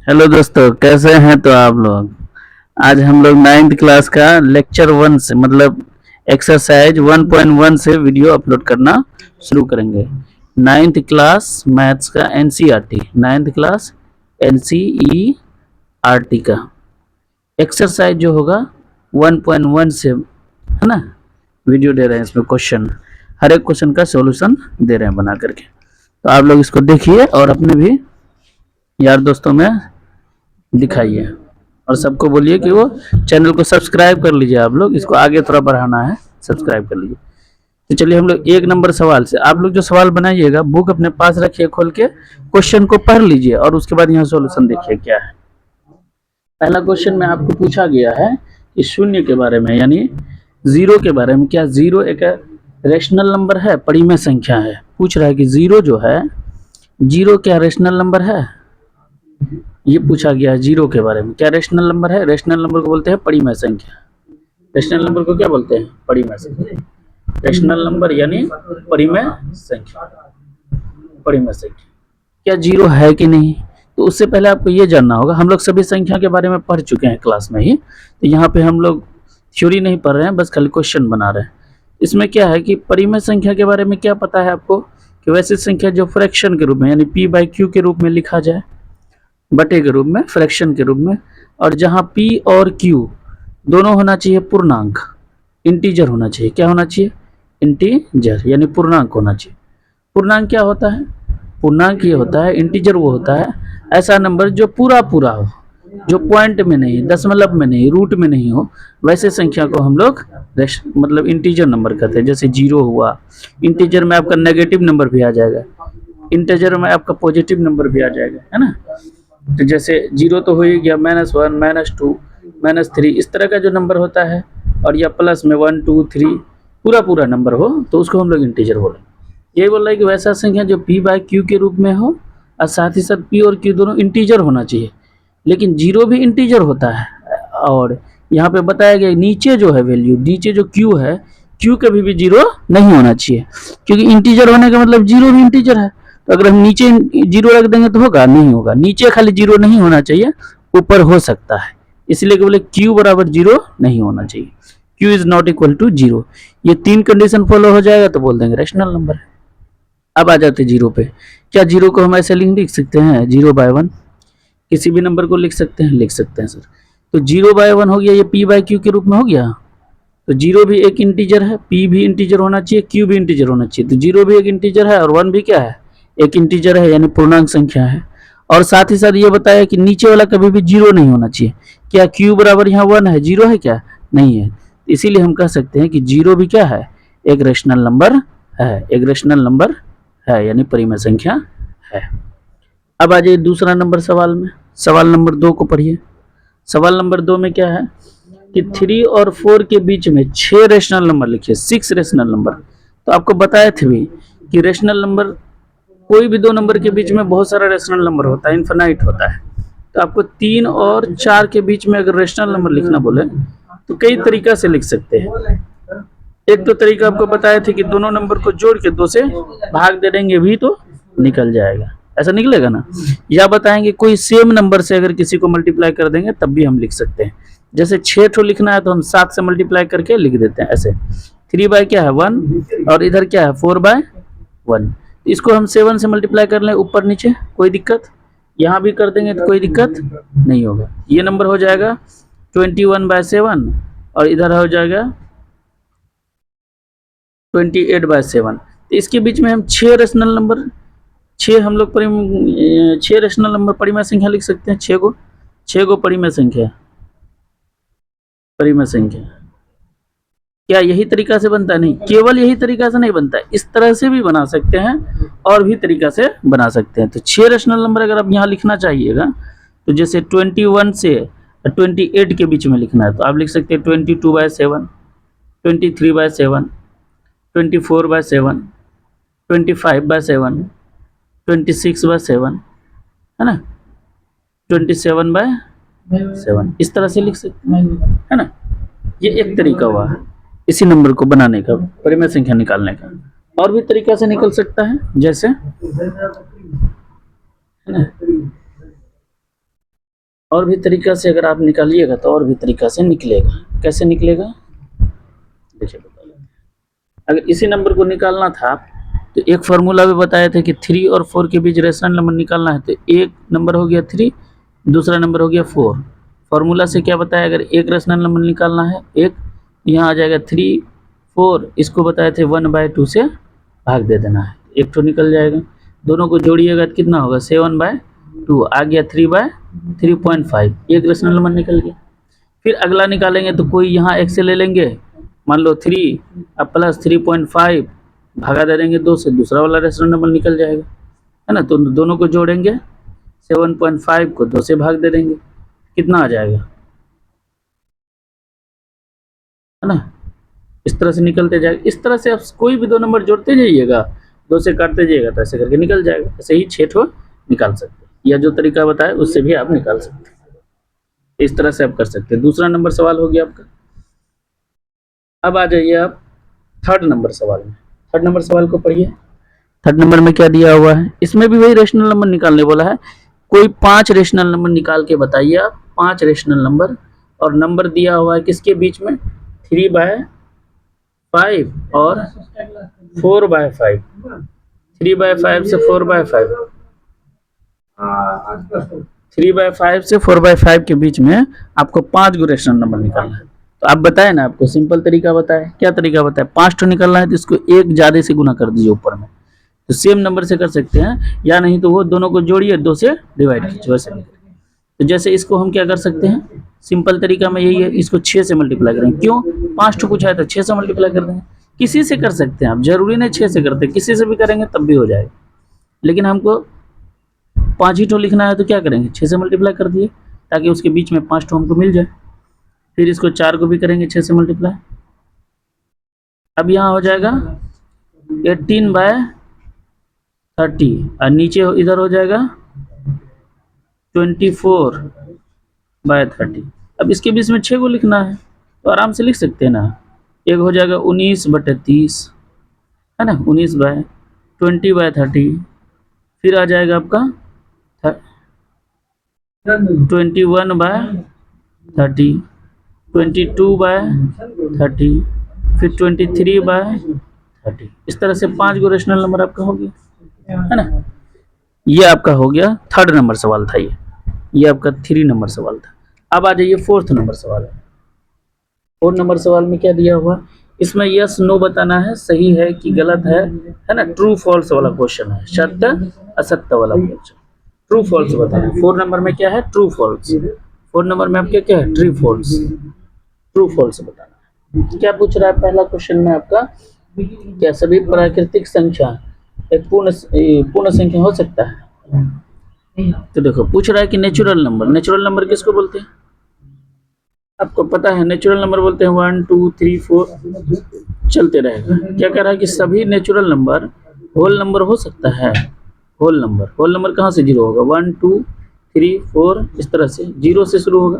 Hello दोस्तों, कैसे हैं तो आप लोग। आज हम लोग 9th क्लास का लेक्चर 1 से मतलब एक्सरसाइज 1.1 से वीडियो अपलोड करना शुरू करेंगे। 9th क्लास मैथ्स का एनसीईआरटी 9th क्लास एनसीईआरटी का एक्सरसाइज जो होगा 1.1 से, है ना, वीडियो दे रहे हैं। इसमें क्वेश्चन, हर एक क्वेश्चन का सॉल्यूशन दे रहे हैं बना करके। तो आप लोग इसको देखिए और अपने भी यार दोस्तों में दिखाइए और सबको बोलिए कि वो चैनल को सब्सक्राइब कर लीजिए। आप लोग इसको आगे थोड़ा बढ़ाना है, सब्सक्राइब कर लीजिए। तो चलिए हम लोग 1 नंबर सवाल से, आप लोग जो सवाल बनाइएगा बुक अपने पास रखिए, खोल के क्वेश्चन को पढ़ लीजिए और उसके बाद यहाँ सॉल्यूशन देखिए क्या है। पहला क्वेश्चन में आपको पूछा गया है कि शून्य के बारे में, यानी जीरो के बारे में। क्या जीरो एक रेशनल नंबर है, परिमेय संख्या है? पूछ रहा है कि जीरो जो है, जीरो क्या रेशनल नंबर है? ये पूछा गया है जीरो के बारे में। क्या रेशनल नंबर है? रेशनल नंबर को बोलते हैं परिमेय संख्या। रेशनल नंबर को क्या बोलते हैं? परिमेय संख्या। रेशनल नंबर यानी परिमेय संख्या, परिमेय संख्या। क्या जीरो है कि नहीं? तो उससे पहले आपको ये जानना होगा, हम लोग सभी संख्या के बारे में पढ़ चुके हैं क्लास में ही, तो यहाँ पे हम लोग थ्योरी नहीं पढ़ रहे हैं, बस खाली क्वेश्चन बना रहे हैं। इसमें क्या है कि परिमेय संख्या के बारे में क्या पता है आपको कि वैसी संख्या जो फ्रैक्शन के रूप में, यानी p/q के रूप में लिखा जाए, बटे के रूप में, फ्रैक्शन के रूप में, और जहां p और q दोनों होना चाहिए पूर्णांक, इंटीजर होना चाहिए। क्या होना चाहिए? इंटीजर, यानी पूर्णांक होना चाहिए। पूर्णांक क्या होता है? पूर्णांक ये होता है, इंटीजर वो होता है ऐसा नंबर जो पूरा पूरा हो, जो पॉइंट में नहीं, दशमलव में नहीं, रूट में नहीं हो, वैसे संख्या को हम लोग मतलब इंटीजर नंबर कहते हैं। जैसे जीरो हुआ, इंटीजर में आपका नेगेटिव नंबर भी आ जाएगा, इंटीजर में आपका पॉजिटिव नंबर भी आ जाएगा, है ना। तो जैसे जीरो तो हो ही गया, -1, -2, -3, इस तरह का जो नंबर होता है, और या प्लस में 1 2 3 पूरा पूरा नंबर हो तो उसको हम लोग इंटीजर बोलेंगे। यही बोल रहा है कि वैसा संख्या जो p/q के रूप में हो और साथ ही साथ p और q दोनों इंटीजर होना चाहिए। लेकिन जीरो भी इंटीजर होता है, और यहाँ पे बताया गया नीचे जो है वैल्यू, नीचे जो q है, q कभी भी जीरो नहीं होना चाहिए, क्योंकि इंटीजर होने का मतलब जीरो भी इंटीजर है। तो अगर हम नीचे जीरो रख देंगे तो होगा? नहीं होगा। नीचे खाली जीरो नहीं होना चाहिए, ऊपर हो सकता है, इसलिए कि बोले q बराबर जीरो नहीं होना चाहिए, q is not equal to zero. ये 3 कंडीशन फॉलो हो जाएगा तो बोल देंगे रेशनल नंबर है। अब आ जाते जीरो पे। क्या जीरो को हम ऐसे लिख सकते हैं 0/1? किसी भी नंबर को लिख सकते हैं, लिख सकते हैं सर। तो 0/1 हो गया, ये p/q के रूप में हो गया। तो जीरो भी एक इंटीजर है, p भी इंटीजर होना चाहिए, q भी इंटीजर होना चाहिए। तो जीरो भी एक इंटीजर है और 1 भी क्या है? एक इंटीजर है, यानी पूर्णांक संख्या है। और साथ ही साथ ये बताया कि नीचे वाला कभी भी जीरो नहीं होना चाहिए। क्या q बराबर यहाँ 1 है? जीरो है क्या? नहीं है। इसीलिए हम कह सकते हैं कि जीरो भी क्या है? एक रेशनल नंबर है, एक रेशनल नंबर है, यानी परिमेय संख्या है। अब आ जाइए दूसरा नंबर सवाल में। सवाल नंबर 2 को पढ़िए। सवाल नंबर 2 में क्या है कि 3 और 4 के बीच में 6 रेशनल नंबर लिखिए, 6 रेशनल नंबर। तो आपको बताया थे भी कि रेशनल नंबर, कोई भी दो नंबर के बीच में बहुत सारा रेशनल नंबर होता है, इनफिनाइट होता है। तो आपको 3 और 4 के बीच में अगर रेशनल नंबर लिखना बोले तो कई तरीका से लिख सकते हैं। एक तो तरीका आपको बताया थे कि दोनों नंबर को जोड़ के 2 से भाग दे देंगे भी तो निकल जाएगा, ऐसा निकलेगा ना। या बताएंगे कोई सेम नंबर से अगर किसी को मल्टीप्लाई कर देंगे तब भी हम लिख सकते हैं। जैसे 6 ठो लिखना है तो हम 7 से मल्टीप्लाई करके लिख देते हैं ऐसे। 3 क्या है 1, और इधर क्या है 4/1। इसको हम 7 से मल्टीप्लाई कर लें ऊपर नीचे, कोई दिक्कत? यहाँ भी कर देंगे तो कोई दिक्कत नहीं होगा। ये नंबर हो जाएगा 21/7, और इधर हो जाएगा 28/7। तो इसके बीच में हम 6 रेशनल नंबर, 6 हम लोग 6 रेशनल नंबर परिमेय संख्या लिख सकते हैं। 6 को परिमेय संख्या, परिमेय संख्या। क्या यही तरीका से बनता है? नहीं, केवल यही तरीका से नहीं बनता है, इस तरह से भी बना सकते हैं और भी तरीका से बना सकते हैं। तो 6 रेशनल नंबर अगर आप यहाँ लिखना चाहिएगा तो जैसे 21 से 28 के बीच में लिखना है तो आप लिख सकते हैं 22/7, 23/7, 24/7, 25/7, 26/7, है ना, 27/7, इस तरह से लिख सकते हैं, है ना। ये एक तरीका हुआ इसी नंबर को बनाने का, परिमेय संख्या निकालने का। और भी तरीका से निकल सकता है, जैसे, है ना, और भी तरीका से अगर आप निकालिएगा तो और भी तरीका से निकलेगा। कैसे निकलेगा देखिए बता दें। अगर इसी नंबर को निकालना था तो एक फार्मूला भी बताए थे कि 3 और 4 के बीच रेशनल नंबर निकालना है, तो एक नंबर हो गया 3, दूसरा नंबर हो गया 4। फार्मूला से क्या बताया, अगर एक रेशनल नंबर निकालना है, एक यहाँ आ जाएगा 3 4, इसको बताए थे 1/2 से भाग दे देना है, एक तो निकल जाएगा। दोनों को जोड़िएगा तो कितना होगा 7/2, आ गया 3/3.5, एक रेशनल नंबर निकल गया। फिर अगला निकालेंगे तो कोई यहाँ एक से ले लेंगे, मान लो 3 अब प्लस 3.5 भागा दे देंगे 2 से, दूसरा वाला रेशनल नंबर निकल जाएगा, है ना। तो दोनों को जोड़ेंगे, 7.5 को 2 से भाग दे देंगे, कितना आ जाएगा, है ना। इस तरह से निकलते जाएगा। इस तरह से आप कोई भी दो नंबर जोड़ते जाइएगा, 2 से काटते जाइएगा, तो ऐसे करके निकल जाएगा। ऐसे ही 6 ठो निकाल सकते हैं, या जो तरीका बताया उससे भी आप निकाल सकते हैं। इस तरह से आप कर सकते हैं। दूसरा नंबर सवाल हो गया आपका। अब आ जाइए आप थर्ड नंबर सवाल में। थर्ड नंबर सवाल को पढ़िए। थर्ड नंबर में क्या दिया हुआ है, इसमें भी वही रेशनल नंबर निकालने बोला है। कोई 5 रेशनल नंबर निकाल के बताइए आप, 5 रेशनल नंबर, और नंबर दिया हुआ है किसके बीच में, 3/5 और 4/5। 3/5 से 4/5, 3/5 से 4/5 के बीच में आपको 5 गो रेशनल नंबर निकालना है। तो आप बताए ना, आपको सिंपल तरीका बताए। क्या तरीका बताए, 5 ठो निकालना है तो इसको एक ज्यादा से गुना कर दीजिए ऊपर में, तो सेम नंबर से कर सकते हैं, या नहीं तो वो दोनों को जोड़िए, 2 से डिवाइड कीजिए, वैसे नहीं। तो जैसे इसको हम क्या कर सकते हैं, सिंपल तरीका में यही है, इसको 6 से मल्टीप्लाई करेंगे। क्यों, 5 ठो पूछा है तो 6 से मल्टीप्लाई कर देंगे। किसी से कर सकते हैं आप, जरूरी नहीं 6 से करते, किसी से भी करेंगे तब भी हो जाएगा। लेकिन हमको 5 ही ठो लिखना है तो क्या करेंगे, 6 से मल्टीप्लाई कर दिए, ताकि उसके बीच में 5 ठो हमको मिल जाए। फिर इसको 4 को भी करेंगे 6 से मल्टीप्लाई। अब यहाँ हो जाएगा 18/30, और नीचे इधर हो जाएगा 24/30। अब इसके बीच में 6 को लिखना है तो आराम से लिख सकते हैं ना। एक हो जाएगा 19/30, है ना, 19/20/30। फिर आ जाएगा आपका 21/30, 22/30, फिर 23/30। इस तरह से 5 गो रेशनल नंबर आपका हो गया, है ना। ये आपका हो गया थर्ड नंबर सवाल था। ये आपका 3 नंबर सवाल था। अब आ जाइए फोर्थ नंबर सवाल। फोर्थ नंबर सवाल में क्या दिया हुआ, इसमें यस नो बताना है, सही है कि गलत है ना, ट्रू फॉल्स वाला क्वेश्चन है, सत्य असत्य वाला क्वेश्चन। ट्रू फॉल्स बताना है। 4 नंबर में क्या है, ट्रू फॉल्स। 4 नंबर में आपके क्या है, ट्रू फॉल्स। ट्रू फॉल्स बताना है। क्या पूछ रहा है पहला क्वेश्चन में आपका, क्या सभी प्राकृतिक संख्या एक पूर्ण संख्या हो सकता है। तो देखो पूछ रहा है कि नेचुरल नंबर, नेचुरल नंबर किसको बोलते हैं, आपको पता है। नेचुरल नंबर बोलते हैं 1 2 3 4 चलते रहेगा। क्या कह रहा है कि सभी नेचुरल नंबर होल नंबर हो सकता है। होल नंबर, होल नंबर कहाँ से जीरो होगा, 1 2 3 4, इस तरह से 0 से शुरू होगा।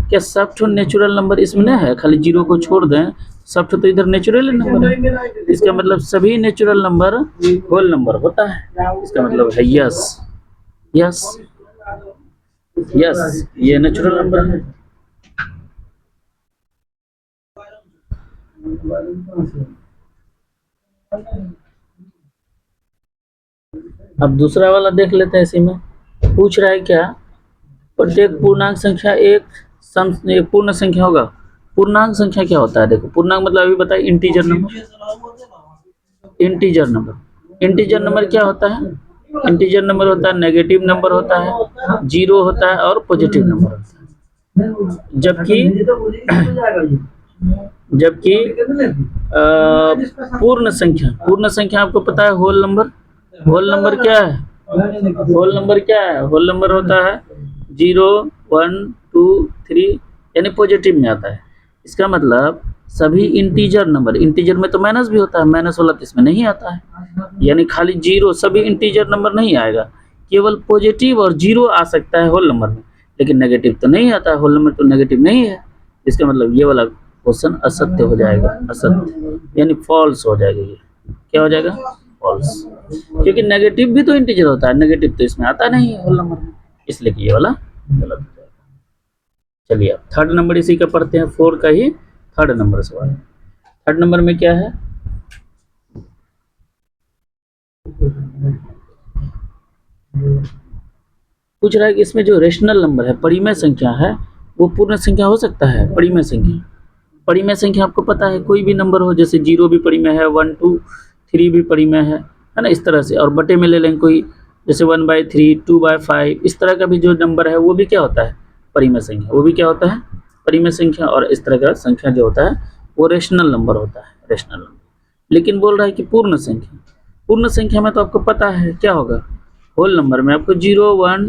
क्या सब ठो नेचुरल नंबर इसमें नहीं है, खाली 0 को छोड़ दें, सब ठो तो इधर नेचुरल नंबर है। इसका मतलब सभी नेचुरल नंबर होल नंबर होता है। इसका मतलब है यस, यस, यस, ये नेचुरल नंबर है। अब दूसरा वाला देख लेते हैं। इसी में पूछ रहा है क्या, प्रत्येक पूर्णांक संख्या एक पूर्ण संख्या होगा। पूर्णांक संख्या क्या होता है, देखो पूर्णांक मतलब अभी बताइए, integer number. Integer number, integer number क्या होता है, इंटीजर नंबर होता है नेगेटिव नंबर होता है, 0 होता है और पॉजिटिव नंबर होता है। जबकि पूर्ण संख्या, पूर्ण संख्या आपको पता है होल नंबर। होल नंबर क्या है, होल नंबर क्या है, होल नंबर होता है 0 1 2 3, यानी पॉजिटिव में आता है। इसका मतलब सभी इंटीजर नंबर, इंटीजर में तो माइनस भी होता है, माइनस वाला तो इसमें नहीं आता है, यानी खाली 0, सभी इंटीजर नंबर नहीं आएगा, केवल पॉजिटिव और 0 आ सकता है होल नंबर में, लेकिन नेगेटिव तो नहीं आता है, होल नंबर तो नेगेटिव नहीं है। इसका मतलब ये वाला क्वेश्चन असत्य हो जाएगा, असत्य यानी फॉल्स हो जाएगा। ये क्या हो जाएगा, फॉल्स, क्योंकि नेगेटिव भी तो इंटीजर होता है, नेगेटिव तो इसमें आता नहीं है होल नंबर में, इसलिए कि ये वाला गलत हो जाएगा। चलिए अब थर्ड नंबर इसी का पढ़ते हैं, 4 का ही थर्ड नंबर सवाल। थर्ड नंबर में क्या है, पूछ रहा है कि इसमें जो रेशनल नंबर है, परिमेय संख्या है, वो पूर्ण संख्या हो सकता है? परिमेय संख्या, परिमेय संख्या आपको पता है कोई भी नंबर हो, जैसे 0 भी परिमेय है, 1 2 3 भी परिमेय है ना, इस तरह से। और बटे में ले लेंगे कोई, जैसे 1/3 2/5, इस तरह का भी जो नंबर है वो भी क्या होता है, परिमेय संख्या, वो भी क्या होता है, परिमेय संख्या। और इस तरह का संख्या जो होता है वो रेशनल नंबर होता है, रेशनल नंबर। लेकिन बोल रहा है कि पूर्ण संख्या, पूर्ण संख्या में तो आपको पता है क्या होगा, होल नंबर में आपको 0 1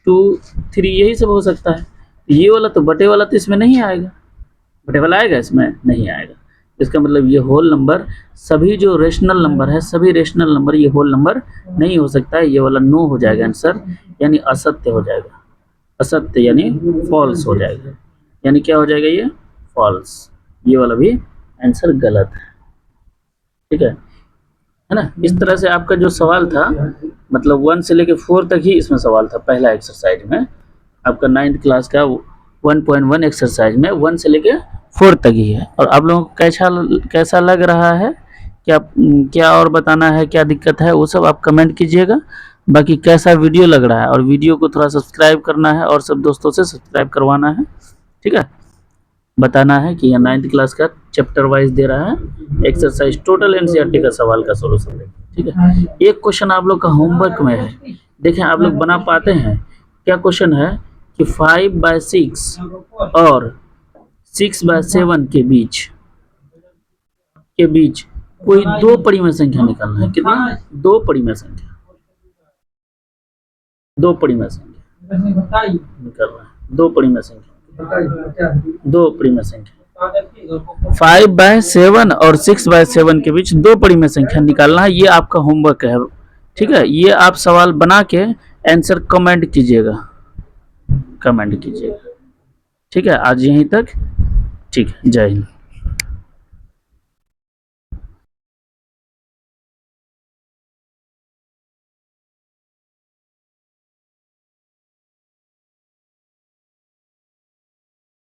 2 3 यही सब हो सकता है। ये वाला तो, बटे वाला तो इसमें नहीं आएगा, बटे वाला आएगा इसमें नहीं आएगा। इसका मतलब ये होल नंबर, सभी जो रेशनल नंबर है, सभी रेशनल नंबर ये होल नंबर नहीं हो सकता है। ये वाला नो हो जाएगा आंसर, यानी असत्य हो जाएगा, असत्य यानी फॉल्स हो जाएगा, यानी क्या हो जाएगा, ये फॉल्स। ये वाला भी आंसर गलत है, ठीक है ना। इस तरह से आपका जो सवाल था, मतलब 1 से लेके 4 तक ही इसमें सवाल था पहला एक्सरसाइज में। आपका 9th क्लास का 1.1 एक्सरसाइज में 1 से लेके 4 तक ही है। और आप लोगों को कैसा लग रहा है, क्या और बताना है, क्या दिक्कत है, वो सब आप कमेंट कीजिएगा। बाकी कैसा वीडियो लग रहा है, और वीडियो को थोड़ा सब्सक्राइब करना है और सब दोस्तों से सब्सक्राइब करवाना है, ठीक है। बताना है कि यह 9th क्लास का चैप्टर वाइज दे रहा है एक्सरसाइज, टोटल एनसीईआरटी का सवाल का सोल्यूशन, ठीक है। एक क्वेश्चन आप लोग का होमवर्क में है, देखें आप लोग बना पाते हैं। क्या क्वेश्चन है कि 5/6 और 6/7 के बीच कोई दो परिमेय संख्या निकालना है। कितना? दो परिमेय संख्या, दो परिमेय संख्या निकालना है, दो परिमेय संख्या, दो परिमेय संख्या 5/7 और 6/7 के बीच दो परिमेय संख्या निकालना है। ये आपका होमवर्क है, ठीक है। ये आप सवाल बना के आंसर कमेंट कीजिएगा, कमेंट कीजिएगा, ठीक है। आज यहीं तक, ठीक है। जय हिंद।